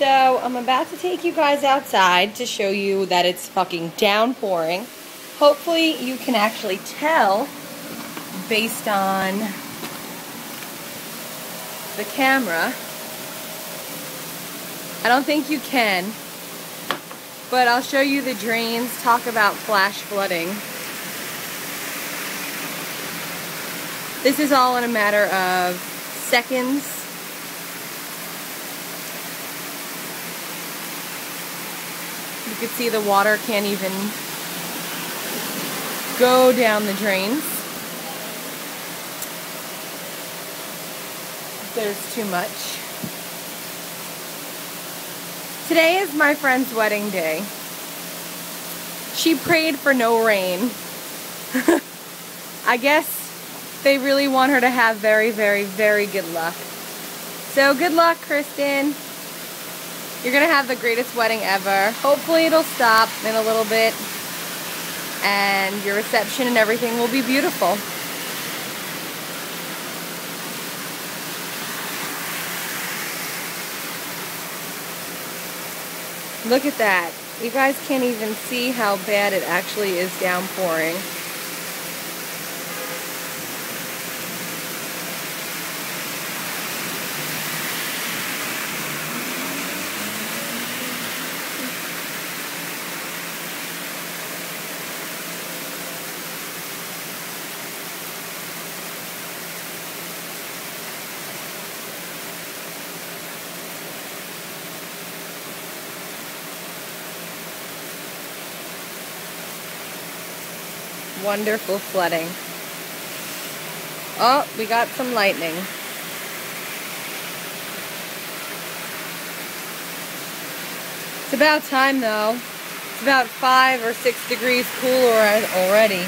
So I'm about to take you guys outside to show you that it's fucking downpouring. Hopefully you can actually tell based on the camera. I don't think you can, but I'll show you the drains. Talk about flash flooding. This is all in a matter of seconds. You can see the water can't even go down the drains. There's too much. Today is my friend's wedding day. She prayed for no rain. I guess they really want her to have very, very, very good luck. So good luck, Kristen. You're gonna have the greatest wedding ever. Hopefully it'll stop in a little bit and your reception and everything will be beautiful. Look at that. You guys can't even see how bad it actually is downpouring. Wonderful flooding. Oh, we got some lightning. It's about time though. It's about 5 or 6 degrees cooler already.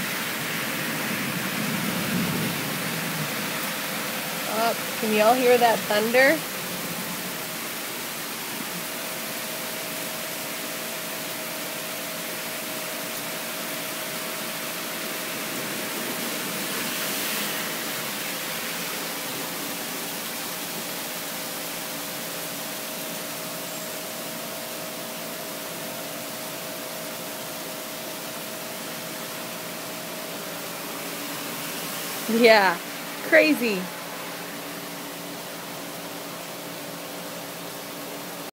Oh, can y'all hear that thunder? Yeah, crazy.